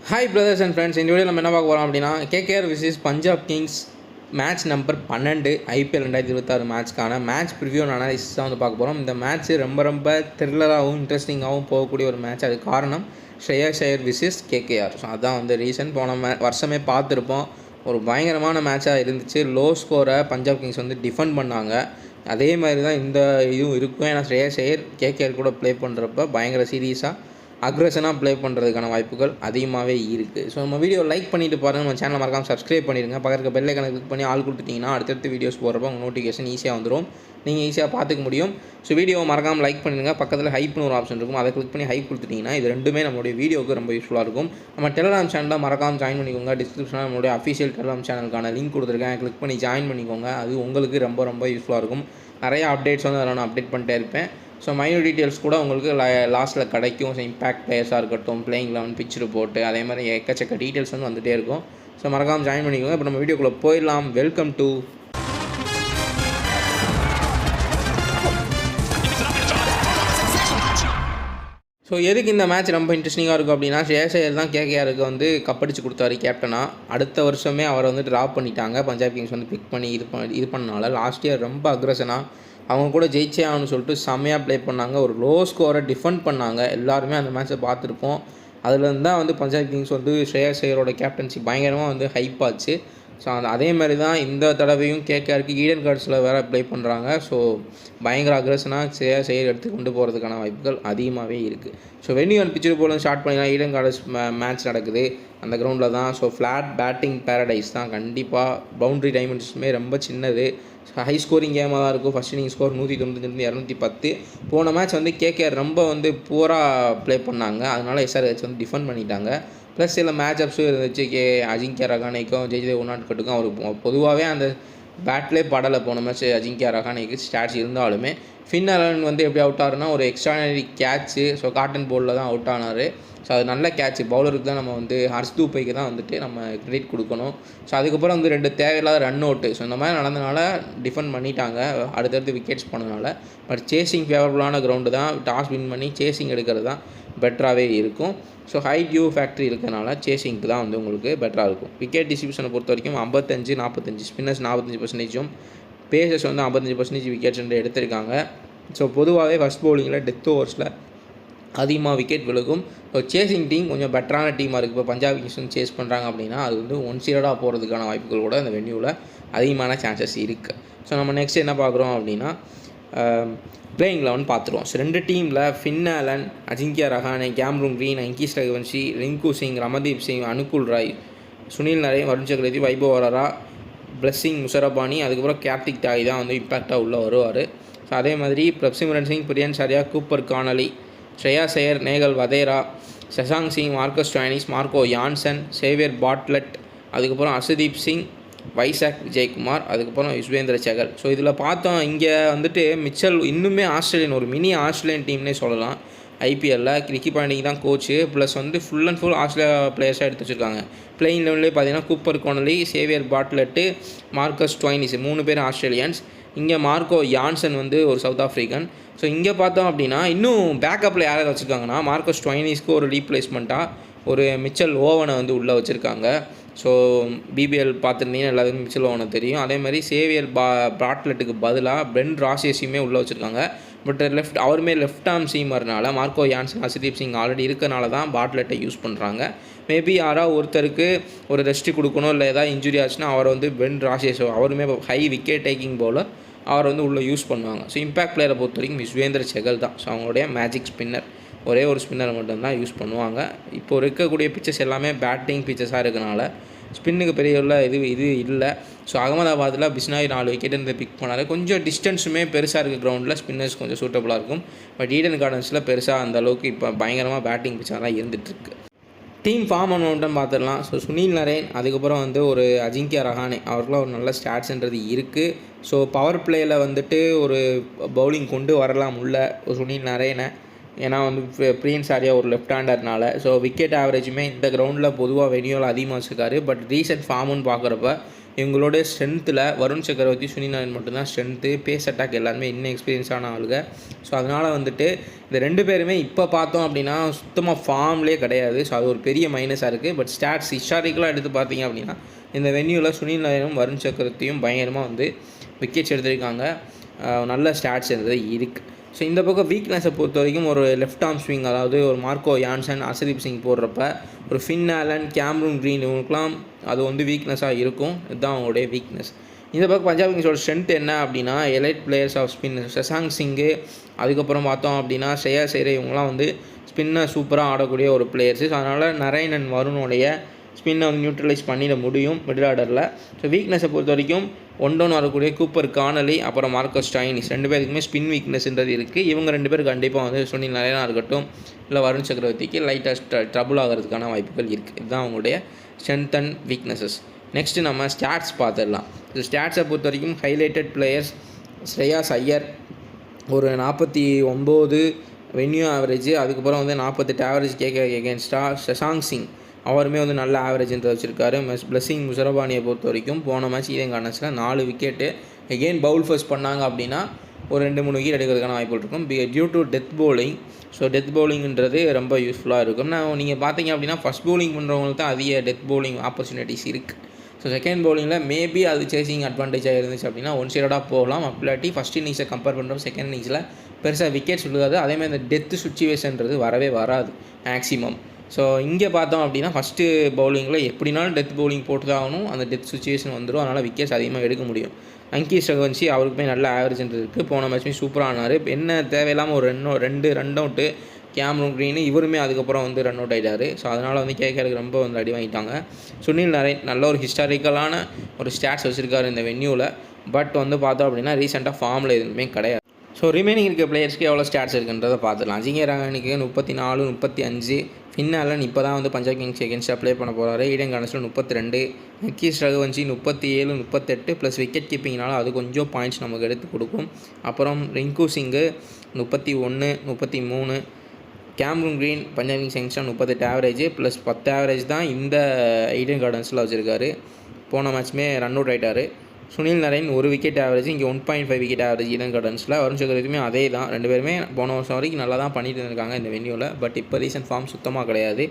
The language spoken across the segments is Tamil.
Hi brothers and friends. இந்த வீடியோ நம்ம என்ன பார்க்க போகிறோம் அப்படின்னா KKR versus Punjab kings match number 12 IPL 2026 மேட்ச்க்கான மேட்ச் ப்ரிவியூ அனாலிசிஸ் தான் வந்து பார்க்க போகிறோம். இந்த மேட்ச் ரொம்ப த்ரில்லராகவும் இன்ட்ரெஸ்டிங்காகவும் போகக்கூடிய ஒரு மேட்ச். அதுக்கு காரணம் Shreyas Iyer versus KKR. So அதுதான் வந்து ரீசன். போன வருஷமே பார்த்துருப்போம், ஒரு பயங்கரமான மேட்சாக இருந்துச்சு. லோ ஸ்கோரை பஞ்சாப் கிங்ஸ் வந்து டிஃபெண்ட் பண்ணாங்க. அதே மாதிரி தான் இந்த இதுவும் இருக்கும். ஏன்னா ஸ்ரேயாஸ் ஐயர் கேகேஆர் கூட ப்ளே பண்ணுறப்ப பயங்கர சீரியஸாக அக்ரெஷனாக ப்ளே பண்ணுறதுக்கான வாய்ப்புகள் அதிகமாகவே இருக்குது. ஸோ நம்ம வீடியோ லைக் பண்ணிவிட்டு பாருங்கள். நம்ம சேனல் மறக்காமல் சப்ஸ்கிரைப் பண்ணிடுங்க. பக்கத்துக்கு பெல் ஐகானை கிளிக் பண்ணி ஆல் கொடுத்துட்டிங்கன்னா அடுத்தடுத்து வீடியோஸ் போடுறப்போ உங்கள் நோட்டிஃபிகேஷன் ஈஸியாக வந்துடும், நீங்கள் ஈஸியாக பார்த்துக்க முடியும். ஸோ வீடியோவை மறக்காமல் லைக் பண்ணிடுங்க. பக்கத்தில் ஹைப்னு ஒரு ஆப்ஷன் இருக்கும், அதை கிளிக் பண்ணி ஹைப் கொடுத்துட்டிங்கன்னா இது ரெண்டுமே நம்மளுடைய வீடியோவுக்கு ரொம்ப யூஸ்ஃபுல்லாக இருக்கும். நம்ம டெலிகிராம் சேனலில் மறக்காமல் ஜாயின் பண்ணிக்கோங்க. டிஸ்கிரிப்ஷனில் நம்மளுடைய அஃபிஷியல் டெலிகிராம் சேனலுக்கான லிங்க் கொடுத்துருக்கேன், கிளிக் பண்ணி ஜாயின் பண்ணிக்கோங்க. அது உங்களுக்கு ரொம்ப யூஸ்ஃபுல்லாக இருக்கும். நிறைய அப்டேட்ஸ் வந்து அதில் நான் அப்டேட் பண்ணிட்டே இருப்பேன். ஸோ மைனூட் டீட்டெயில்ஸ் கூட உங்களுக்கு லாஸ்ட்டில் கிடைக்கும். ஸோ இம்பேக்ட் பிளேயர்ஸாக இருக்கட்டும், பிளேயிங் 11 பிச் ரிப்போர்ட்டு, அதே மாதிரி எக்கச்சக்க டீட்டெயில்ஸ் வந்து வந்துகிட்டே இருக்கும். ஸோ மறக்காமல் ஜாயின் பண்ணிக்கோங்க. இப்போ நம்ம வீடியோக்குள்ளே போயிடலாம். வெல்கம் டு ஸோ எதுக்கு இந்த மேட்ச் ரொம்ப இன்ட்ரெஸ்டிங்காக இருக்கும் அப்படின்னா, ஸ்ரேயாஸ் ஐயர் தான் கேகேஆருக்கு வந்து கப்படிச்சு கொடுத்தாரு கேப்டனாக. அடுத்த வருஷமே அவரை வந்து ட்ராப் பண்ணிட்டாங்க. பஞ்சாப் கிங்ஸ் வந்து பிக் பண்ணி இது பண்ணனால லாஸ்ட் இயர் ரொம்ப அக்ரெஷனாக அவங்க கூட ஜெயிச்சே ஆகணும்னு சொல்லிட்டு செம்மையாக ப்ளே பண்ணாங்க. ஒரு லோ ஸ்கோரை டிஃபெண்ட் பண்ணாங்க. எல்லாருமே அந்த மேட்ச்சை பார்த்துருப்போம். அதுலேருந்து தான் வந்து பஞ்சாப் கிங்ஸ் வந்து ஸ்ரேயாஸ் ஐயரோட கேப்டன்சி பயங்கரமாக வந்து ஹைப் ஆச்சு. ஸோ அதே மாதிரி தான் இந்த தடவையும் கேகேஆருக்கு ஈடன் கார்ட்ஸில் வேறு ப்ளே பண்ணுறாங்க. ஸோ பயங்கர அக்ரெஷனாக ஸ்ரேயாஸ் ஐயர் எடுத்து கொண்டு போகிறதுக்கான வாய்ப்புகள் அதிகமாகவே இருக்குது. ஸோ வென்யூ அண்ட் பிச்சர் போலும் ஸ்டார்ட் பண்ணிங்கன்னா ஈடன் கார்ட்ஸ் மேட்ச் நடக்குது அந்த கிரவுண்டில் தான். ஸோ ஃப்ளாட் பேட்டிங் பேரடைஸ் தான். கண்டிப்பாக பவுண்ட்ரி டைமென்ஷன்ஸுமே ரொம்ப சின்னது. ஹை ஸ்கோரிங் கேமாக தான் இருக்கும். First inning score 195-210. போன மேட்ச் வந்து கேகேஆர் ரொம்ப வந்து பூராக ப்ளே பண்ணாங்க. அதனால் எஸ்ஆர்ஹெச் வந்து டிஃபெண்ட் பண்ணிட்டாங்க. ப்ளஸ் சில மேட்ச் அப்ஸும் இருந்துச்சு. அஜிங்கியா ரஹானேக்கும் ஜெய்தேவ் உன்னாட்கட்டுக்கும் அவருக்கு பொதுவாகவே அந்த பேட்லேயே படலை. போன மேட்ச் அஜிங்கியா ரஹானேக்கு ஸ்டாட்ஸ் இருந்தாலுமே ஃபின் அலன் வந்து எப்படி அவுட் ஆகுனா ஒரு எக்ஸ்ட்ரானரி கேட்ச்சு. ஸோ காட்டன் போலில் தான் அவுட் ஆனார். ஸோ அது நல்ல கேட்ச். பவுலருக்கு தான் நம்ம வந்து ஹர்ஷ்தூப்பைக்கு தான் வந்துட்டு நம்ம கிரெடிட் கொடுக்கணும். ஸோ அதுக்கப்புறம் வந்து 2 தேவையில்லாத ரன் அவுட்டு. ஸோ இந்த மாதிரி நடந்தனால டிஃபெண்ட் பண்ணிட்டாங்க, அடுத்தடுத்து விக்கெட்ஸ் போனதுனால. பட் சேசிங் ஃபேவரபுளான கிரவுண்டு தான். டாஸ் வின் பண்ணி சேசிங் எடுக்கிறது தான் பெட்டராகவே இருக்கும். ஸோ ஹை டியூ ஃபேக்ட்ரி இருக்கிறனால சேசிங்க்கு தான் வந்து உங்களுக்கு பெட்டராக இருக்கும். விக்கெட் டிஸ்ட்ரிபியூஷனை பொறுத்த வரைக்கும் 55-45, ஸ்பின்னர்ஸ் 45%, பேசர்ஸ் வந்து 55% விக்கெட்ஸ் வந்து எடுத்திருக்காங்க. ஸோ பொதுவாகவே ஃபஸ்ட் பவுலிங்கில் டெத் ஓவர்ஸில் அதிகமாக விக்கெட் விழுகும். ஸோ சேசிங் டீம் கொஞ்சம் பெட்டரான டீமாக இருக்குது. இப்போ பஞ்சாப் கிங்ஸ் வந்து சேஸ் பண்ணுறாங்க அப்படின்னா அது வந்து 1-0 போகிறதுக்கான வாய்ப்புகள் கூட இந்த வென்யூவில் அதிகமான சான்சஸ் இருக்குது. ஸோ நம்ம நெக்ஸ்ட் என்ன பார்க்குறோம் அப்படின்னா பிளேயிங் 11 பார்த்துருவோம். ஸோ 2 டீமில் Finn Allen, Ajinkya Rahane, Cameron Green, Angkrish Raghuvanshi, Rinku Singh, Ramandeep Singh, Anukul Roy, Sunil Narine, Varun Chakaravarthy, Vaibhav அரரா, blessing முஷரபானி, அதுக்கப்புறம் கார்த்திக் தாய் தான் வந்து இம்பேக்டாக உள்ளே வருவார். ஸோ அதே மாதிரி Prabhsimran Singh, Priyansh Arya, Cooper Connolly, Shreyas Iyer, Nehal Wadhera, Shashank Singh, Marcus Stoinis, Marco Jansen, Xavier Bartlett, அதுக்கப்புறம் அர்ஷதீப் சிங், வைசாக் விஜயகுமார், அதுக்கப்புறம் யுஸ்வேந்திர சகல். ஸோ இதில் பார்த்தோம் இங்கே வந்துட்டு மிச்சல் இன்னுமே ஆஸ்திரேலியன் ஒரு மினி ஆஸ்திரேலியன் டீம்னே சொல்லலாம். ஐபிஎல்லில் ரிக்கி பாண்டிங் தான் கோச்சு. ப்ளஸ் வந்து ஃபுல் அண்ட் ஃபுல் ஆஸ்திரேலியா பிளேயர்ஸாக எடுத்து வச்சுருக்காங்க. பிளேயிங் லெவன்லேயே பார்த்தீங்கன்னா கூப்பர் கோனலி, சேவியர் பாட்லெட்டு, மார்க்கஸ் ஸ்டாயினிஸ் 3 பேர் ஆஸ்திரேலியன்ஸ். இங்கே மார்க்கோ யான்சன் வந்து ஒரு சவுத் ஆஃப்ரிக்கன். ஸோ இங்கே பார்த்தோம் அப்படின்னா இன்னும் பேக்கப்பில் யாராவது வச்சுருக்காங்கன்னா மார்க்கஸ் ஸ்டாயினிஸ்க்கு ஒரு ரீப்ளேஸ்மெண்ட்டாக ஒரு மிச்சல் ஓவனை வந்து உள்ளே வச்சுருக்காங்க. ஸோ பிபிஎல் பார்த்துருந்தீங்கன்னா எல்லாத்துக்கும் மிச்சல் ஓவனை தெரியும். அதே மாதிரி சேவியர் பாட்லெட்டுக்கு பதிலாக பென் ராசியஸையுமே உள்ளே வச்சுருக்காங்க. பட் அவருமே லெஃப்ட் ஆர்ம் சீமர்னால Marco Jansen, Harshdeep Singh already இருக்கனால தான் பாட்லெட்டை யூஸ் பண்ணுறாங்க. மேபி யாராவது ஒருத்தருக்கு ஒரு ரெஸ்ட்டு கொடுக்கணும், இல்லை ஏதாவது இன்ஜுரி ஆச்சுன்னா அவரை வந்து பென் ராசியஸ் அவருமே ஹை விக்கெட் டேக்கிங் பவுலர், அவர் வந்து உள்ளே யூஸ் பண்ணுவாங்க. ஸோ இம்பேக்ட் பிளேயரை பொறுத்த வரைக்கும் யுஸ்வேந்திர சகல் தான். ஸோ அவங்களுடைய மேஜிக் ஸ்பின்னர், ஒரே ஒரு ஸ்பின்னர் மட்டும்தான் யூஸ் பண்ணுவாங்க. இப்போ இருக்கக்கூடிய பிச்சர்ஸ் எல்லாமே பேட்டிங் பிச்சர்ஸாக இருக்கனால ஸ்பின்னுக்கு பெரிய இது இல்லை. ஸோ அகமதாபாத்தில் பிஸ்னாய் 4 விக்கெட் இருந்து பிக் பண்ணார். கொஞ்சம் டிஸ்டன்ஸுமே பெருசாக இருக்குது கிரவுண்டில், ஸ்பின்னர்ஸ் கொஞ்சம் சூட்டபுளாக இருக்கும். பட் ஈடன் கார்டன்ஸில் பெருசாக அந்த அளவுக்கு இப்போ பயங்கரமாக பேட்டிங் பிச்சாக தான் இருந்துகிட்ருக்கு. டீம் ஃபார்ம் ஒன்று பார்த்துடலாம். ஸோ சுனில் நரேன், அதுக்கப்புறம் வந்து ஒரு அஜிங்கியா ரஹானே, அவருக்குலாம் ஒரு நல்ல ஸ்டாட்ஸ்ன்றது இருக்குது. ஸோ பவர் பிளேயில் வந்துட்டு ஒரு பவுலிங் கொண்டு வரலாம் உள்ள ஒரு சுனில் நரேனை. ஏன்னா வந்து பிரியன் சாரியா ஒரு லெஃப்ட் ஹேண்டர்னால. ஸோ விக்கெட் ஆவரேஜுமே இந்த கிரவுண்டில் பொதுவாக வெனியோவில் அதிகமாக வச்சுருக்காரு. பட் ரீசெண்ட் ஃபார்முன்னு பார்க்குறப்ப இவங்களோட ஸ்ட்ரென்த்தில் வருண் சக்கரவர்த்தி, சுனில் நாராயண் மட்டும்தான் ஸ்ட்ரென்த்து. பேஸ் அட்டாக் எல்லாருமே இன்னும் எக்ஸ்பீரியன்ஸான ஆளுங்க. ஸோ அதனால் வந்துட்டு இந்த 2 பேருமே இப்போ பார்த்தோம் அப்படின்னா சுத்தமாக ஃபார்ம்லேயே கிடையாது. ஸோ அது ஒரு பெரிய மைனஸாக இருக்குது. பட் ஸ்டாட்ஸ் ஹிஸ்டாரிக்கலாக எடுத்து பார்த்தீங்க அப்படின்னா இந்த வென்யூவில் சுனில் நாராயணும் வருண் சக்கரவர்த்தியும் பயங்கரமாக வந்து விக்கெட்ஸ் எடுத்திருக்காங்க. நல்ல ஸ்டாட்ஸ் இருந்தது இருக்குது. ஸோ இந்த பக்கம் வீக்னஸை பொறுத்த வரைக்கும் ஒரு லெஃப்ட் ஆர்ம் ஸ்விங், அதாவது ஒரு மார்க்கோ யான்சன், அர்ஷதீப் சிங் போடுறப்ப ஒரு ஃபின் ஆலன், கேம்ரூன் க்ரீன் இவங்களுக்குலாம் அது வந்து வீக்னஸாக இருக்கும். இதுதான் அவங்களுடைய வீக்னஸ். இந்த பக்கம் பஞ்சாப் கிங்ஸோட ஸ்ட்ரென்த் என்ன அப்படின்னா elite players of spin Shashank Singh, அதுக்கப்புறம் பார்த்தோம் அப்படின்னா ஸ்ரேயாஸ் ஐயர், இவங்களாம் வந்து ஸ்பின்னை சூப்பராக ஆடக்கூடிய ஒரு பிளேயர்ஸு. ஸோ அதனால் நரேன் அண்ட் வருணுடைய ஸ்பின்னை வந்து நியூட்ரலைஸ் பண்ணிட முடியும் மிடில் ஆர்டரில். ஸோ வீக்னஸை பொறுத்த வரைக்கும் 1 டவுன் வரக்கூடிய கூப்பர் கானலி, அப்புறம் மார்க்கஸ் ஸ்டாயினிஸ் 2 பேருக்குமே ஸ்பின் வீக்னஸ்ன்றது இருக்குது. இவங்க 2 பேருக்கு கண்டிப்பாக வந்து சுனில் நாராயணா இருக்கட்டும் இல்லை வருண் சக்கரவர்த்திக்கு லைட்டாக ட்ரபுள் ஆகிறதுக்கான வாய்ப்புகள் இருக்குது. இதுதான் அவங்களுடைய ஸ்ட்ரென்த் அண்ட் வீக்னஸஸ். நெக்ஸ்ட்டு நம்ம ஸ்டாட்ஸ் பார்த்துடலாம். ஸோ ஸ்டாட்ஸை பொறுத்த வரைக்கும் ஹைலைட்டட் பிளேயர்ஸ் ஸ்ரேயாஸ் ஐயர் ஒரு 49 வென்யூ ஆவரேஜ், அதுக்கப்புறம் வந்து 48 ஆவரேஜ் எகென்ஸ்டாக. சசாங்க் சிங் அவருமே வந்து நல்ல ஆவரேஜ்ன்ற வச்சுருக்காரு. பிளஸிங் முசரபானியை பொறுத்த வரைக்கும் போன மேட்ச் ஈடன் கார்டன்ஸில் 4 விக்கெட்டு. எகெயின் பவுல் ஃபர்ஸ்ட் பண்ணாங்க அப்படின்னா ஒரு 2-3 விக்கெட் எடுக்கிறதுக்கான வாய்ப்பு இருக்கும் due to death bowling. So death பவுலிங்கிறது ரொம்ப யூஸ்ஃபுல்லாக இருக்கும். நீங்கள் பார்த்தீங்க அப்படின்னா ஃபஸ்ட் பவுலிங் பண்ணுறவங்களுக்கு தான் அதிக டெத் பவுலிங் ஆப்பர்ச்சுனிட்டிஸ் இருக்குது. ஸோ செகண்ட் பவுலிங்கில் மேபி அது சேசிங் அட்வான்டேஜாக இருந்துச்சு அப்படின்னா ஒன் சைடாக போகலாம். அப்படி ஃபஸ்ட் இன்னிங்ஸை கம்பேர் பண்ணுறோம் செகண்ட் இன்னிங்ஸில் பெருசாக விக்கெட்ஸ் விழுகாது. அதேமாதிரி இந்த டெத்து சுச்சுவேஷன்றது வரவே வராது மேக்ஸிமம். ஸோ இங்கே பார்த்தோம் அப்படின்னா ஃபஸ்ட்டு பவுலிங்கில் எப்படினாலும் டெத் பவுலிங் போட்டு தான் ஆகணும். அந்த டெத் சுச்சுவேஷன் வந்துடும். அதனால் விக்கெட்ஸ் அதிகமாக எடுக்க முடியும். அங்கீஷ் ரகுவன்ஷி அவருக்குமே நல்ல ஆவரேஜ்ன்றது இருக்குது. போன மேட்ச்மே சூப்பராக ஆனார். என்ன தேவையில்லாமல் ஒரு 2 ரன் அவுட்டு கேம்ரூன் க்ரீனு இவருமே அதுக்கப்புறம் வந்து ரன் அவுட் ஆகிட்டார். ஸோ அதனால் வந்து கேகேஆருக்கு ரொம்ப வந்து அடி வாங்கிட்டாங்க. சுனில் நாராயண் நல்ல ஒரு ஹிஸ்டாரிக்கலான ஒரு ஸ்டாட்ஸ் வச்சுருக்காரு இந்த வென்யூவில். பட் வந்து பார்த்தோம் அப்படின்னா ரீசெண்டாக ஃபார்மில் எதுவுமே கிடையாது. ஸோ ரிமைனிங் இருக்க பிளேயர்ஸ்க்கு எவ்வளோ ஸ்டாட்ஸ் இருக்குன்றதை பார்த்துக்கலாம். அஜிங்கே ரஹானேக்கு 34, 35. ஃபின் ஆலன் இப்போ தான் வந்து பஞ்சாப் கிங்ஸ் எகென்ஸ்டாக ப்ளே பண்ண போகிறாரு. ஈடன் கார்டன்ஸில் 32. அங்கீஷ் ரகுவன்ஷி 37, 38 ப்ளஸ் விக்கெட் கீப்பிங்னால அது கொஞ்சம் பாயிண்ட்ஸ் நமக்கு எடுத்து கொடுக்கும். அப்புறம் Rinku Singh 31, 33. Cameron Green Punjab kings எகென்ஸ்டாக 38 ஆவரேஜ் ப்ளஸ் 10 ஆவரேஜ் தான் இந்த ஈடன் கார்டன்ஸில் வச்சுருக்காரு. போன மேட்ச்மே ரன் அவுட் ஆகிட்டார். சுனில் நாராயண் 1 விக்கெட் ஆவரேஜ், இங்கே 1.5 விக்கெட் ஆவரேஜ் ஈடன் கார்டன்ஸில். வருண் சக்கரவர்த்தியுமே அதே தான். 2 பேருமே போன வருஷம் வரைக்கும் நல்லா தான் பண்ணிட்டு இருந்திருக்காங்க இந்த வென்யூவில். பட் இப்போ ரீசன்ட் ஃபார்ம் சுத்தமாக கிடையாது.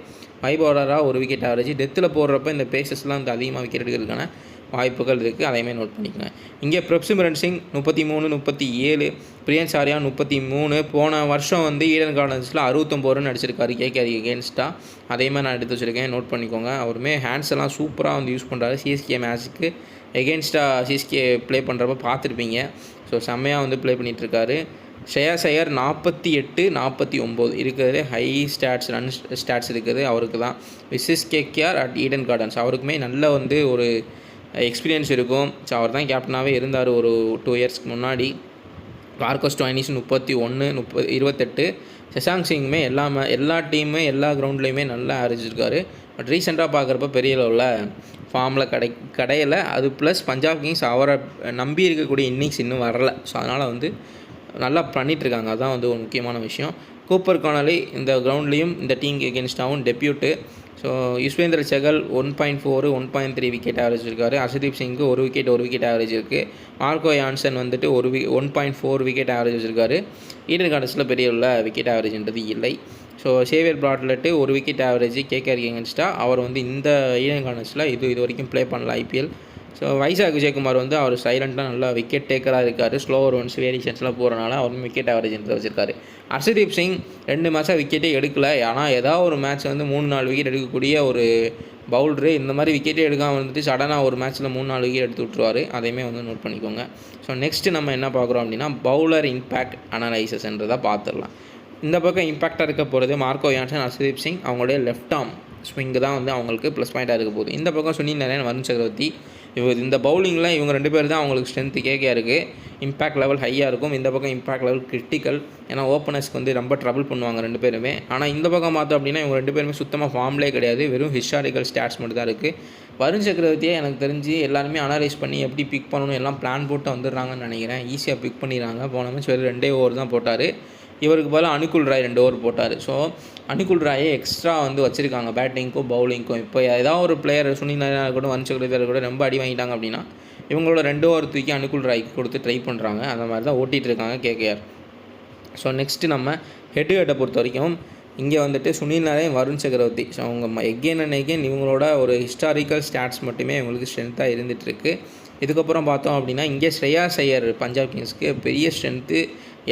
ஹை பவுலராக 1 விக்கெட் ஆவரேஜ். டெத்தில் போடுறப்ப இந்த பேசஸ்லாம் வந்து அதிகமாக விக்கெட் எடுக்கிறதுக்கான வாய்ப்புகள் இருக்குது. அதையுமே நோட் பண்ணிக்கோங்க. இங்கே பிரப்சிம்ரன் சிங் 33, 37. பிரியன்ஸ் ஆர்யா 33. போன வருஷம் வந்து ஈடன் கார்டன்ஸில் 69 ரன் அடிச்சிருக்காரு கேகேஆர் எகென்ஸ்டாக. அதேமாதிரி நான் எடுத்து வச்சுருக்கேன், நோட் பண்ணிக்கோங்க. அவருமே ஹேண்ட்ஸ் எல்லாம் சூப்பராக வந்து யூஸ் பண்ணுறாரு. சிஎஸ்கே மேட்ச்சுக்கு எகென்ஸ்டாக சிஎஸ்கே ப்ளே பண்ணுறப்ப பார்த்துருப்பீங்க. ஸோ செம்மையாக வந்து ப்ளே பண்ணிகிட்ருக்காரு. ஸ்ரேயாஸ் ஐயர் 48, 49 இருக்கிறது ஹை ஸ்டாட்ஸ், ரன் ஸ்டாட்ஸ் இருக்குது அவருக்கு தான். விசிஸ் கேகேஆர் அட் ஈடன் கார்டன்ஸ் அவருக்குமே நல்ல வந்து ஒரு எக்ஸ்பீரியன்ஸ் இருக்கும். ஸோ அவர் தான் கேப்டனாகவே இருந்தார் ஒரு 2 இயர்ஸ்க்கு முன்னாடி. Marcus Stoinis 31, 28. சசாங்க் சிங்குமே எல்லா டீமுமே எல்லா கிரவுண்ட்லேயுமே நல்லா ஆவரேஜ் இருக்கார். பட் ரீசெண்டாக பார்க்குறப்ப பெரிய லெவலில் ஃபார்மில் கிடையலை. அது ப்ளஸ் பஞ்சாப் கிங்ஸ் அவரை நம்பி இருக்கக்கூடிய இன்னிங்ஸ் இன்னும் வரலை. ஸோ அதனால் வந்து நல்லா பண்ணிகிட்ருக்காங்க. அதுதான் வந்து ஒரு முக்கியமான விஷயம். கூப்பர் கானலி இந்த கிரவுண்ட்லேயும் இந்த டீம் எகென்ஸ்டாகவும் debut. So Yuzvendra Chahal 1.4, 1.3 wicket average இருக்கார். ஹர்ஷதீப் சிங்க்கு 1 விக்கெட் ஆவரேஜ் இருக்குது. மார்க்கோ யான்சன் வந்துட்டு 1.4 விக்கெட் ஆவரேஜ் வச்சுருக்காரு. ஈடன் கார்டன்ஸில் பெரிய உள்ள விக்கெட் ஆவரேஜ்ன்றது இல்லை. So Xavier Bartlett 1 wicket average KKR எகென்ஸ்டாக. அவர் வந்து இந்த ஈடன் கார்டன்ஸில் இது வரைக்கும் ப்ளே பண்ணல ஐபிஎல். ஸோ வைசாக் விஜயகுமார் வந்து அவர் சைலண்ட்டாக நல்லா விக்கெட் டேக்கராக இருக்கார். ஸ்லோவர் ஒன்ஸ் வேரியேஷன்ஸ்லாம் போகிறனால அவர் விக்கெட் ஆவரேஜ் வச்சுருக்காரு. ஹர்ஷதீப் சிங் 2 மேட்சாக விக்கெட்டே எடுக்கலை. ஆனால் ஏதாவது ஒரு மேட்ச் வந்து 3-4 விக்கெட் எடுக்கக்கூடிய ஒரு பவுல்ரு. இந்த மாதிரி விக்கெட்டே எடுக்காமல் வந்துட்டு சடனாக ஒரு மேட்ச்சில் 3-4 விக்கெட் எடுத்து விட்ருவார். அதையுமே வந்து நோட் பண்ணிக்கோங்க. ஸோ நெக்ஸ்ட்டு நம்ம என்ன பார்க்குறோம் அப்படின்னா பவுலர் இம்பேக்ட் அனலைசஸ்ன்றதை பார்த்துடலாம். இந்த பக்கம் இம்பேக்டாக இருக்க போகிறது மார்க்கோ யான்சன், ஹர்ஷதீப் சிங் அவங்களுடைய லெஃப்ட் ஆர்ம் ஸ்விங்கு தான் வந்து அவங்களுக்கு ப்ளஸ் பாயிண்ட்டாக இருக்க போகுது. இந்த பக்கம் சுனில் நாராயண், வருண் சக்கரவர்த்தி இந்த பவுலிங்கில் இவங்க 2 பேர் தான் அவங்களுக்கு ஸ்ட்ரென்த்து கேகேஆருக்கு. இம்பேக்ட் லெவல் ஹையாக இருக்கும். இந்த பக்கம் இம்பேக்ட் லெவல் கிரிட்டிக்கல். ஏன்னா ஓப்பனர்ஸ்க்கு வந்து ரொம்ப ட்ரபிள் பண்ணுவாங்க 2 பேருமே. ஆனால் இந்த பக்கம் பார்த்தோம் அப்படின்னா இவங்க 2 பேருமே சுத்தமாக ஃபார்ம்லேயே கிடையாது. வெறும் ஹிஸ்டாரிக்கல் ஸ்டாட்ஸ் மட்டும் தான் இருக்குது. வருண் சக்கரவர்த்தியை எனக்கு தெரிஞ்சு எல்லாருமே அனலைஸ் பண்ணி எப்படி பிக் பண்ணணும் எல்லாம் பிளான் போட்டு வந்துடுறாங்கன்னு நினைக்கிறேன். ஈஸியாக பிக் பண்ணிடுறாங்க. போன மேட்ச் வெறும் 2 ஓவர் தான் போட்டார். இவருக்கு பதிலா அனுகுல் ராய் 2 ஓவர் போட்டார். ஸோ அனுகுல் ராயை எக்ஸ்ட்ரா வந்து வச்சுருக்காங்க பேட்டிங்க்கும் பவுலிங்க்கும். இப்போ ஏதாவது ஒரு பிளேயர் சுனில் நாராயணா இருக்கட்டும், வருண் சக்கரவர்த்தி கூட ரொம்ப அடி வாங்கிட்டாங்க அப்படின்னா இவங்களோட 2 ஓவர் தூக்கி அனுகுல் ராய்க்கு கொடுத்து ட்ரை பண்ணுறாங்க. அந்த மாதிரி தான் ஓட்டிகிட்டு இருக்காங்க கேகேஆர். ஸோ நெக்ஸ்ட்டு நம்ம ஹெட் டு ஹெட்டை பொறுத்த வரைக்கும் இங்கே வந்துட்டு சுனில் நாராயண், வருண் சக்கரவர்த்தி. ஸோ அவங்க எகெயின் அண்ட் எகெயின் இவங்களோட ஒரு ஹிஸ்டாரிக்கல் ஸ்டாட்ஸ் மட்டுமே இவங்களுக்கு ஸ்ட்ரென்த்தாக இருந்துகிட்ருக்கு. இதுக்கப்புறம் பார்த்தோம் அப்படின்னா இங்கே ஸ்ரேயாஸ் ஐயர் பஞ்சாப் கிங்ஸ்க்கு பெரிய ஸ்ட்ரென்த்து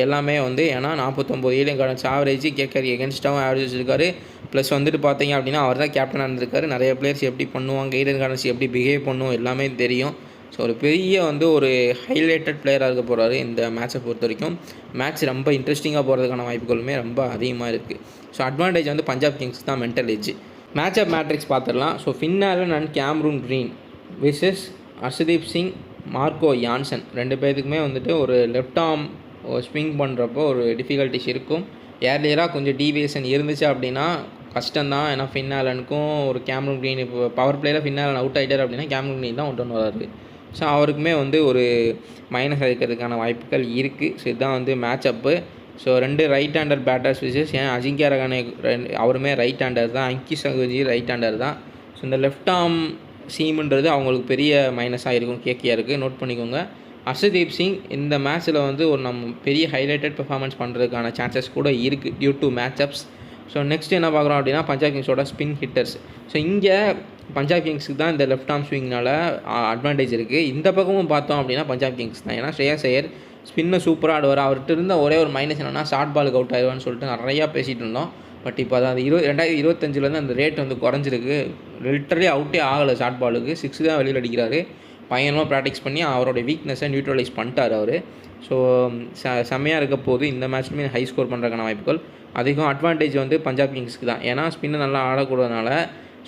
எல்லாமே வந்து ஏன்னா 49 ஏலியன் கார்டன்ஸ் ஆவரேஜ் கேகேஆர் எகென்ஸ்டாகவும் ஆவரேஜ் வச்சுருக்காரு. ப்ளஸ் வந்துட்டு பார்த்தீங்க அப்படின்னா அவர் தான் கேப்டனாக இருந்திருக்காரு. நிறைய பிளேயர்ஸ் எப்படி பண்ணுவாங்க, ஈடன் கார்டன்ஸ் எப்படி பிஹேவ் பண்ணுவோம் எல்லாமே தெரியும். ஸோ ஒரு பெரிய வந்து ஒரு ஹைலைட்டட் பிளேயராக இருக்க போகிறாரு. இந்த மேட்சை பொறுத்த வரைக்கும் மேட்ச் ரொம்ப இன்ட்ரெஸ்டிங்காக போகிறதுக்கான வாய்ப்புகளுமே ரொம்ப அதிகமாக இருக்குது. ஸோ அட்வான்டேஜ் வந்து பஞ்சாப் கிங்ஸ் தான் mental edge. Match of matrix பார்த்துடலாம். So Finn Allen and Cameron Green versus Harshdeep Singh, Marco Jansen 2 பேருக்குமே வந்துட்டு ஒரு லெஃப்ட் ஆர்ம் ஸ்விங் பண்ணுறப்போ ஒரு டிஃபிகல்ட்டிஸ் இருக்கும். ஏர்லியராக கொஞ்சம் டீவியேஷன் இருந்துச்சு அப்படின்னா கஷ்டம்தான். ஏன்னா ஃபின் ஆலனுக்கும் ஒரு கேமரூன் கிரீன் இப்போ பவர் பிளேயில் ஃபின் ஆலன் அவுட் ஆகிட்டார் அப்படின்னா கேமரூன் கிரீன் தான் ஒன்று வராது. ஸோ அவருக்குமே வந்து ஒரு மைனஸ் இருக்கிறதுக்கான வாய்ப்புகள் இருக்குது. ஸோ இதுதான் வந்து match up. So 2 right hander batters versus Ajinkya Rahane அவருமே ரைட் ஹேண்டர் தான், அங்கி சங்கர்ஜி ரைட் ஹேண்டர் தான். ஸோ இந்த லெஃப்ட் ஆர்ம் சீமுன்றது அவங்களுக்கு பெரிய மைனஸாக இருக்கும் கேகேஆருக்கு. நோட் பண்ணிக்கோங்க. ஹர்ஷ்தீப் சிங் இந்த மேட்ச்சில் வந்து ஒரு நம்ம பெரிய ஹைலைட்டட் பெர்ஃபார்மன்ஸ் பண்ணுறதுக்கான சான்சஸ் கூட இருக்குது due to matchups. So next என்ன பார்க்குறோம் அப்படின்னா பஞ்சாப் கிங்ஸோட ஸ்பின் ஹிட்டர்ஸ். ஸோ இங்கே பஞ்சாப் கிங்ஸுக்கு தான் இந்த லெஃப்ட் ஆர்ம் ஸ்விங்னால் அட்வான்டேஜ் இருக்குது. இந்த பக்கமும் பார்த்தோம் அப்படின்னா பஞ்சாப் கிங்ஸ் தான். ஏன்னா ஸ்ரேயாஸ் ஐயர் ஸ்பின்னை சூப்பராக ஆடுவார். அவர்கிட்ட இருந்த ஒரே ஒரு மைனஸ் என்னென்னா ஷார்ட் பாலுக்கு அவுட் ஆயிடுவான்னு சொல்லிட்டு நிறையா பேசிகிட்டு இருந்தோம். பட் இப்போ அது 2025 அந்த ரேட் வந்து குறைஞ்சிருக்கு. லிட்டரலி அவுட்டே ஆகலை ஷார்ட் பாலுக்கு, 6 தான் வெளியில் அடிக்கிறாரு. பயங்கரமாக ப்ராக்டிஸ் பண்ணி அவரோட வீக்னஸை நியூட்ரலைஸ் பண்ணிட்டார் அவர். ஸோ செம்மையாக இருக்க போது இந்த மேட்ச்லையுமே ஹை ஸ்கோர் பண்ணுறதுக்கான வாய்ப்புகள் அதிகம். அட்வான்டேஜ் வந்து பஞ்சாப் கிங்ஸ்க்கு தான். ஏன்னா ஸ்பின்னை நல்லா ஆடக்கூடாதனால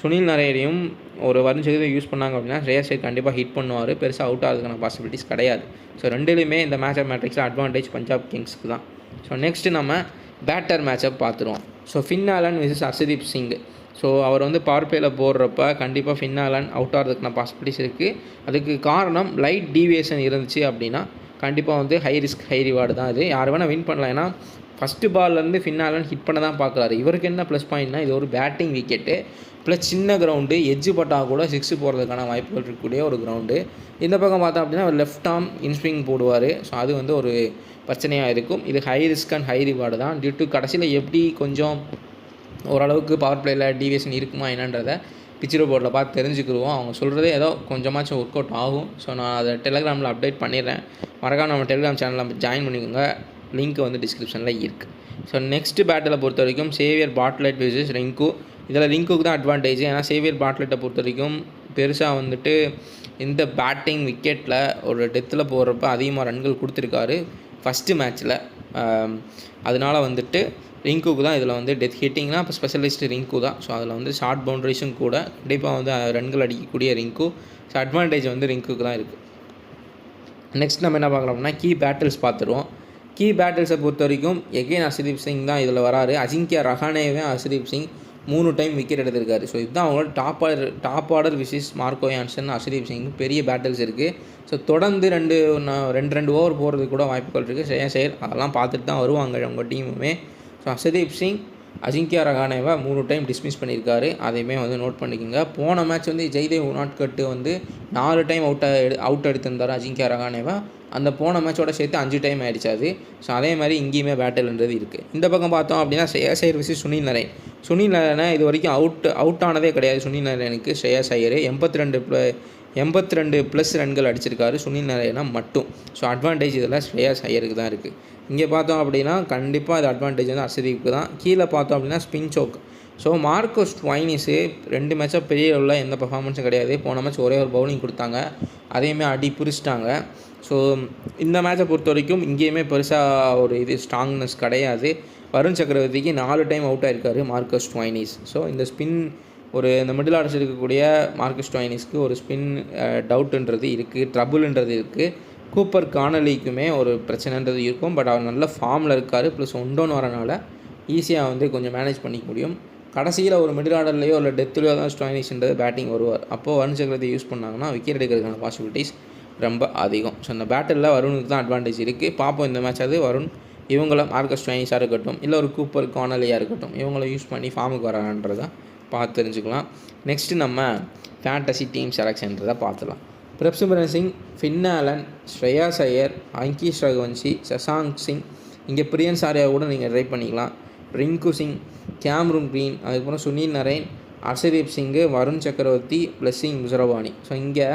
சுனில் நாராயணையும் ஒரு வருண் சக்கரவர்த்தி யூஸ் பண்ணாங்க அப்படின்னா ஸ்ரேயாஸ் ஐயர் கண்டிப்பாக ஹிட் பண்ணுவார். பெருசாக அவுட் ஆகிறதுக்கான பாசிபிலிட்டிஸ் கிடையாது. ஸோ ரெண்டுலேயுமே இந்த மேட்ச் ஆஃப் மேட்ரிக்ஸில் அட்வான்டேஜ் பஞ்சாப் கிங்ஸ்க்கு தான். ஸோ நெக்ஸ்ட்டு நம்ம பேட்டர் மேட்சப் பார்த்துருவோம். So Finn Allen versus Harshdeep Singh. So அவர் வந்து பவர் பிளேயில் போடுறப்ப கண்டிப்பாக ஃபின் ஆலன் அவுட் ஆகிறதுக்கான பாசிபிலிட்டிஸ் இருக்குது. அதுக்கு காரணம் லைட் டீவியேஷன் இருந்துச்சு அப்படின்னா கண்டிப்பாக வந்து ஹை ரிஸ்க் ஹை ரிவார்டு தான். இது யார் வேணால் வின் பண்ணலாம். ஏன்னா ஃபஸ்ட்டு பால்லேருந்து ஃபின் ஆலன் ஹிட் பண்ண தான் பார்க்குறாரு. இவருக்கு என்ன ப்ளஸ் பாயிண்ட்னா இது ஒரு பேட்டிங் விக்கெட்டு ப்ளஸ் சின்ன கிரவுண்டு, எட்ஜு பட்டால் கூட 6 போகிறதுக்கான வாய்ப்புகள் இருக்கக்கூடிய ஒரு கிரவுண்டு. இந்த பக்கம் பார்த்தோம் அப்படின்னா அவர் லெஃப்ட் ஆர்ம் இன்ஸ்விங் போடுவார். ஸோ அது வந்து ஒரு பிரச்சனையாக இருக்கும். இது high risk and high reward தான். டியூ டு கடைசியில் எப்படி கொஞ்சம் ஓரளவுக்கு பவர் பிளேயில் டீவியேஷன் இருக்குமா என்னன்றதை பிக்சர் போர்டில் பார்த்து தெரிஞ்சுக்கிடுவோம். அவங்க சொல்கிறதே ஏதோ கொஞ்சமாச்சும் ஒர்க் அவுட் ஆகும். ஸோ நான் அதை டெலிகிராமில் அப்டேட் பண்ணிடுறேன். மறக்காம நம்ம டெலிகிராம் சேனலில் ஜாயின் பண்ணிக்கோங்க. லிங்க் வந்து டிஸ்கிரிப்ஷனில் இருக்குது. ஸோ நெக்ஸ்ட் பேட்டில் பொறுத்த வரைக்கும் சேவியர் பாட்லெட் விசஸ் ரிங்கு. இதில் ரிங்குக்கு தான் அட்வான்டேஜ். ஏன்னா சேவியர் பாட்லெட்டை பொறுத்த வரைக்கும் பெருசாக வந்துட்டு இந்த பேட்டிங் விக்கெட்டில் ஒரு டெத்தில் போடுறப்ப அதிகமாக ரன்கள் கொடுத்துருக்காரு ஃபஸ்ட்டு மேட்ச்சில். அதனால் வந்துட்டு ரிங்குக்கு தான் இதில் வந்து டெத் ஹிட்டிங்னா இப்போ ஸ்பெஷலிஸ்ட்டு ரிங்கு தான். ஸோ அதில் வந்து ஷார்ட் பவுண்டரிஸும் கூட கண்டிப்பாக வந்து ரன்கள் அடிக்கக்கூடிய ரிங்கு. ஸோ அட்வான்டேஜ் வந்து ரிங்குக்கு தான் இருக்குது. நெக்ஸ்ட் நம்ம என்ன பார்க்கலாம்னா கீ பேட்டில்ஸ் பார்த்துருவோம். கீ பேட்டில்ஸை பொறுத்த வரைக்கும் எகெயின் ஹர்ஷ்தீப் சிங் தான் இதில் வராரு. அஜிங்கியா ரஹானேவே ஹர்ஷ்தீப் சிங் 3 டைம் விக்கெட் எடுத்திருக்காரு. ஸோ இதுதான் அவங்களோட top order விசிஸ் Marco Jansen, Harshdeep Singh பெரிய பேட்டில்ஸ் இருக்குது. ஸோ தொடர்ந்து 2 ஓவர் போகிறதுக்கு கூட வாய்ப்புகள் இருக்குது. ஸ்ரேயாஸ் ஐயர் அதெல்லாம் பார்த்துட்டு தான் வருவாங்க அவங்க டீமுமே. ஸோ ஹர்ஷ்தீப் சிங் அஜிங்கியா ரஹானேவை 3 டைம் டிஸ்மிஸ் பண்ணியிருக்காரு. அதையுமே வந்து நோட் பண்ணிக்கோங்க. போன மேட்ச் வந்து ஜெய்தேவ் உனாட்கட்டு வந்து 4 டைம் அவுட் எடுத்திருந்தார் அஜிங்கியா ரஹானேவை. அந்த போன மேட்சோட சேர்த்து 5 டைம் ஆகிடுச்சு அது. ஸோ அதே மாதிரி இங்கேயுமே பேட்டில்ன்றது இருக்குது. இந்த பக்கம் பார்த்தோம் அப்படின்னா ஸ்ரேயாஸ் ஐயர் விசிஸ் சுனில் நாராயண். சுனில் நாராயணை இது வரைக்கும் அவுட் ஆனதே கிடையாது. சுனில் நாராயணுக்கு ஸ்ரேயாஸ் ஐயர் 82 ப்ளஸ் ரன்கள் அடிச்சிருக்காரு சுனில் நாராயணா மட்டும். ஸோ அட்வான்டேஜ் இதில் ஸ்ரேயாஸ் ஐயருக்கு தான் இருக்குது. இங்கே பார்த்தோம் அப்படின்னா கண்டிப்பாக அது அட்வான்டேஜ் வந்து ஹர்ஷ்தீப்க்கு தான். கீழே பார்த்தோம் அப்படின்னா ஸ்பின் சோக். ஸோ மார்க்கோ ஸ்டோய்னிஸு 2 மேட்சாக பெரிய லெவலில் எந்த பர்ஃபார்மன்ஸும் கிடையாது. போன மேட்ச் ஒரே ஒரு பவுலிங் கொடுத்தாங்க, அதையுமே அடி புரிச்சிட்டாங்க. ஸோ இந்த மேட்சை பொறுத்த வரைக்கும் இங்கேயுமே பெருசாக ஒரு ஸ்ட்ராங்னஸ் கிடையாது. வருண் சக்கரவர்த்திக்கு 4 டைம் அவுட் ஆகிருக்காரு மார்க்கோ ஸ்டோய்னிஸ். ஸோ இந்த ஸ்பின் இந்த மிடில் ஆர்டர்ஸ் இருக்கக்கூடிய மார்க்கோ ஸ்டோய்னிஸ்க்கு ஒரு ஸ்பின் டவுட்டுன்றது இருக்குது, ட்ரபுள்ன்றது இருக்குது. கூப்பர் கானலிக்குமே ஒரு பிரச்சனைன்றது இருக்கும். பட் அவர் நல்ல ஃபார்மில் இருக்கார். ப்ளஸ் ஒன் வரனால ஈஸியாக வந்து கொஞ்சம் மேனேஜ் பண்ணிக்க முடியும். கடைசியில் ஒரு மிடில் ஆர்டர்லேயோ இல்லை டெத்துலையோ தான் ஸ்டோய்னிஸ்ன்றது பேட்டிங் வருவார். அப்போது வருண் சக்கரவர்த்தி யூஸ் பண்ணாங்கன்னா விக்கெட் எடுக்கிறதுக்கான பாசிபிலிட்டிஸ் ரொம்ப அதிகம். ஸோ இந்த பேட்டிலில் வருணுக்கு தான் அட்வான்டேஜ் இருக்குது. பார்ப்போம் இந்த மேட்ச் அது வருண் இவங்கள மார்க்கஸ் ஸ்டோயினிஸாக இருக்கட்டும், இல்லை ஒரு கூப்பர் கார்னலியாக இருக்கட்டும், இவங்கள யூஸ் பண்ணி ஃபார்முக்கு வரான்றதை பார்த்து தெரிஞ்சுக்கலாம். நெக்ஸ்ட்டு நம்ம ஃபேண்டசி டீம் செலெக்ஷன்றதை பார்த்துலாம். பிரப்சிமரன் சிங், ஃபின் ஆலன், ஸ்ரேயாஸ் ஐயர், அங்கீஷ் ரகுவன்ஷி, சசாங்க் சிங், இங்கே பிரியன்ஸ் ஆர்யா கூட நீங்கள் ட்ரை பண்ணிக்கலாம். ரிங்கு சிங், கேம்ரூன் க்ரீன், அதுக்கப்புறம் சுனில் நரேன், ஹர்ஷதீப் சிங்கு, வருண் சக்கரவர்த்தி, பிளஸ்ஸிங் முசரபானி. ஸோ இங்கே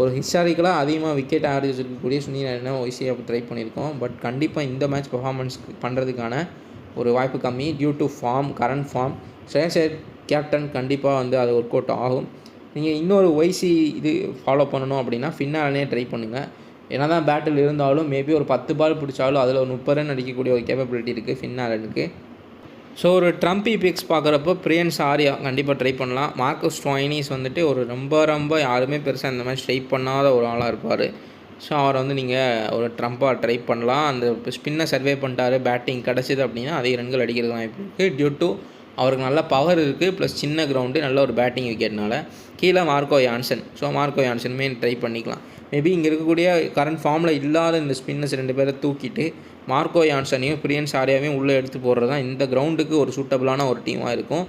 ஒரு ஹிஸ்டாரிக்கலாக அதிகமாக விக்கெட் ஆவரேஜ் இருக்கக்கூடிய சுனில் நரேனை ஒய்சியாக ட்ரை பண்ணியிருக்கோம். பட் கண்டிப்பாக இந்த மேட்ச் பெர்ஃபார்மன்ஸ் பண்ணுறதுக்கான ஒரு வாய்ப்பு கம்மி due to form, current form. Shreyas Iyer captain கண்டிப்பாக வந்து அது ஒர்க் அவுட் ஆகும். நீங்கள் இன்னொரு ஒய்சி இது ஃபாலோ பண்ணணும் அப்படின்னா ஃபின் ஆலனே ட்ரை பண்ணுங்கள். என்ன தான் பேட்டில் இருந்தாலும் மேபி ஒரு 10 பால் பிடிச்சாலும் அதில் ஒரு 30 ரன் அடிக்கக்கூடிய ஒரு கேப்பபிலிட்டி இருக்குது ஃபின் ஆலனுக்கு. ஸோ ஒரு ட்ரம்பி பிக்ஸ் பார்க்குறப்போ பிரியன்ஸ் ஆர்யா கண்டிப்பாக ட்ரை பண்ணலாம். மார்க்கஸ் ஸ்டோயினிஸ் வந்துட்டு ஒரு ரொம்ப யாருமே பெருசாக இந்த மாதிரி ட்ரை பண்ணாத ஒரு ஆளாக இருப்பார். ஸோ அவரை வந்து நீங்கள் ஒரு ட்ரம்ப்பாக ட்ரை பண்ணலாம். அந்த ஸ்பின்னை சர்வே பண்ணிட்டாரு, பேட்டிங் கிடச்சிது அப்படின்னா அதிக ரன்கள் அடிக்கிறது வாய்ப்பு இருக்குது. டியூ டு அவருக்கு நல்ல பவர் இருக்குது, ப்ளஸ் சின்ன கிரவுண்டு, நல்ல ஒரு பேட்டிங் விக்கெட்னால. கீழே மார்க்கோ யான்சன். ஸோ மார்க்கோ யான்சனுமே ட்ரை பண்ணிக்கலாம். மேபி இங்கே இருக்கக்கூடிய கரண்ட் ஃபார்மில் இல்லாத இந்த ஸ்பின்னர்ஸ் 2 பேரை தூக்கிட்டு மார்க்கோ யான்சனையும் பிரியன்ஸ் ஆர்யாவையும் உள்ளே எடுத்து போடுறது தான் இந்த கிரவுண்டுக்கு ஒரு சூட்டபிளான ஒரு டீமாக இருக்கும்.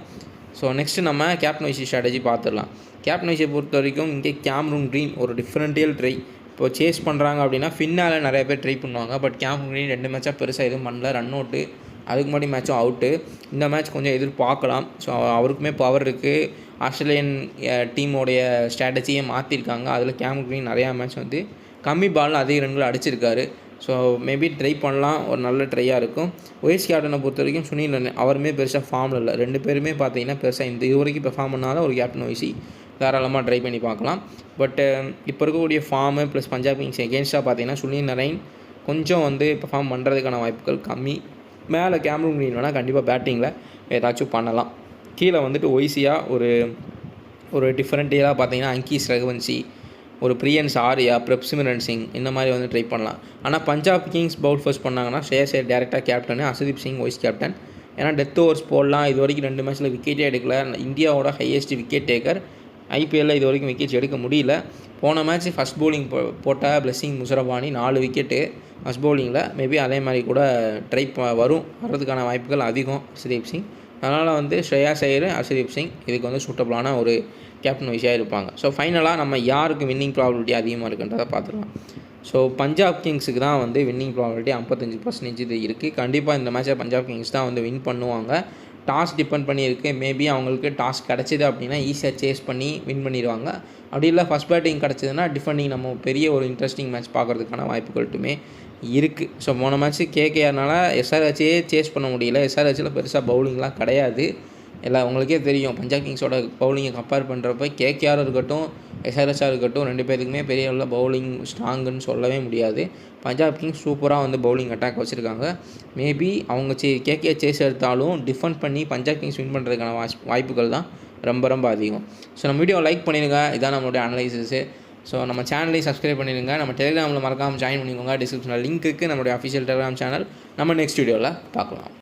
ஸோ நெக்ஸ்ட்டு நம்ம கேப்டன் வைசி ஸ்ட்ராட்டஜி பார்த்துடலாம். கேப்டன் வைசியை பொறுத்த வரைக்கும் இங்கே கேம்ரூன் க்ரீன் ஒரு டிஃப்ரெண்டியல் ட்ரை. இப்போ சேஸ் பண்ணுறாங்க அப்படின்னா ஃபின்னால் நிறைய பேர் ட்ரை பண்ணுவாங்க. பட் கேம்ரூன் க்ரீன் 2 மேட்சாக பெருசாக எதுவும் பண்ணல, ரன் அவுட்டு. அதுக்கு முன்னாடி மேட்சும் அவுட்டு. இந்த மேட்ச் கொஞ்சம் எதிர்பார்க்கலாம். ஸோ அவருக்குமே பவர் இருக்குது. ஆஸ்திரேலியன் டீமோடைய ஸ்ட்ராட்டஜியை மாற்றிருக்காங்க. அதில் கேம்ரூன் க்ரீன் நிறையா மேட்ச் வந்து கம்மி பாலில் அதிக ரன்கள் அடிச்சிருக்காரு. ஸோ மேபி ட்ரை பண்ணலாம், ஒரு நல்ல ட்ரையாக இருக்கும். வைஸ் கேப்டனை பொறுத்த வரைக்கும் சுனில் நரேன் அவருமே பெருசாக ஃபார்மில் இல்லை. 2 பேருமே பார்த்தீங்கன்னா பெருசாக இது வரைக்கும் பெர்ஃபார்ம் பண்ணாத ஒரு கேப்டன் வைசி தாராளமாக ட்ரை பண்ணி பார்க்கலாம். பட் இப்போ இருக்கக்கூடிய ஃபார்மு ப்ளஸ் பஞ்சாப் கிங்ஸ் எகென்ஸ்டாக பார்த்தீங்கன்னா சுனில் நரேன் கொஞ்சம் வந்து பெர்ஃபார்ம் பண்ணுறதுக்கான வாய்ப்புகள் கம்மி. மேலே கேம்ரூன் க்ரீன் வேணால் கண்டிப்பாக பேட்டிங்கில் ஏதாச்சும் பண்ணலாம். கீழே வந்துட்டு ஒய்சியாக ஒரு டிஃப்ரெண்ட்டியாக பார்த்தீங்கன்னா அங்கீஷ் ரகுவன்ஷி, ஒரு பிரியன்ஸ் ஆர்யா, பிரப்சிமரன் சிங் இந்த மாதிரி வந்து ட்ரை பண்ணலாம். ஆனால் பஞ்சாப் கிங்ஸ் பவுல் ஃபர்ஸ்ட் பண்ணாங்கன்னா ஸ்ரேயாஸ் ஐயர் டேரெக்டாக captain, Harshdeep Singh vice captain. ஏன்னா டெத் ஓவர்ஸ் போடலாம். இது வரைக்கும் 2 மேட்ச்சில் விக்கெட்டே எடுக்கல. இந்தியாவோட ஹையஸ்ட் விக்கெட் டேக்கர். ஐபிஎல்லில் இது வரைக்கும் விக்கெட்ஸ் எடுக்க முடியல. போன மேட்ச் ஃபஸ்ட் பவுலிங் போட்ட பிளஸ்ஸிங் முசரபானி 4 விக்கெட்டு ஃபஸ்ட் பவுலிங்கில். மேபி அதே மாதிரி கூட வர்றதுக்கான வாய்ப்புகள் அதிகம் ஹர்ஷதீப் சிங். அதனால் வந்து ஸ்ரேயாஸ் ஐயர், ஹர்ஷதீப் சிங் இதுக்கு வந்து சூட்டபிளான ஒரு கேப்டன் வைஸாக இருப்பாங்க. ஸோ ஃபைனலாக நம்ம யாருக்கு வின்னிங் ப்ராபபிலிட்டி அதிகமாக இருக்குன்றதை பார்த்துக்கலாம். ஸோ பஞ்சாப் கிங்ஸுக்கு தான் வந்து வின்னிங் ப்ராபபிலிட்டி 55% இது இருக்குது. கண்டிப்பாக இந்த மேட்சை பஞ்சாப் கிங்ஸ் தான் வந்து வின் பண்ணுவாங்க. டாஸ் டிபெண்ட் பண்ணியிருக்கு. மேபி அவங்களுக்கு டாஸ் கிடச்சிது அப்படின்னா ஈஸியாக சேஸ் பண்ணி வின் பண்ணிடுவாங்க. அப்படி இல்லை ஃபஸ்ட் பேட்டிங் கிடச்சிதுன்னா டிஃபெண்டிங் நம்ம பெரிய ஒரு இன்ட்ரெஸ்டிங் மேட்ச் பார்க்குறதுக்கான வாய்ப்புகள்ட்டுமே இருக்குது. ஸோ போன மேட்ச்சு கேகேஆர்னால எஸ்ஆர்ஹெச்சே சேஸ் பண்ண முடியல. எஸ்ஆர்ஹெச்சில் பெருசாக பவுலிங்லாம் கிடையாது. எல்லாம் உங்களுக்கே தெரியும். பஞ்சாப் கிங்ஸோட பவுலிங்கை கம்பேர் பண்ணுறப்ப கேகேஆர் இருக்கட்டும், எஸ்ஆர்ஹெச்சாக இருக்கட்டும், 2 பேருக்குமே பெரிய அளவில் பவுலிங் ஸ்ட்ராங்குன்னு சொல்லவே முடியாது. பஞ்சாப் கிங்ஸ் சூப்பராக வந்து பவுலிங் அட்டாக் வச்சுருக்காங்க. மேபி அவங்க கேகேஆர் சேஸ் எடுத்தாலும் டிஃபெண்ட் பண்ணி பஞ்சாப் கிங்ஸ் வின் பண்ணுறதுக்கான வாய்ப்புகள் தான் ரொம்ப அதிகம். ஸோ நம்ம வீடியோ லைக் பண்ணிடுங்க. இதான் நம்மளுடைய அனலைசிஸு. ஸோ நம்ம சேனலையும் சப்ஸ்கிரைப் பண்ணிடுங்க. நம்ம டெலிகிராமில் மறக்காமல் ஜாயின் பண்ணிக்கோங்க. டிஸ்கிரிப்ஷனில் லிங்க் இருக்குது நம்மளுடைய அஃபிஷியல் டெலிகிராம் சேனல். நம்ம நெக்ஸ்ட் வீடியோவில் பார்க்கலாம்.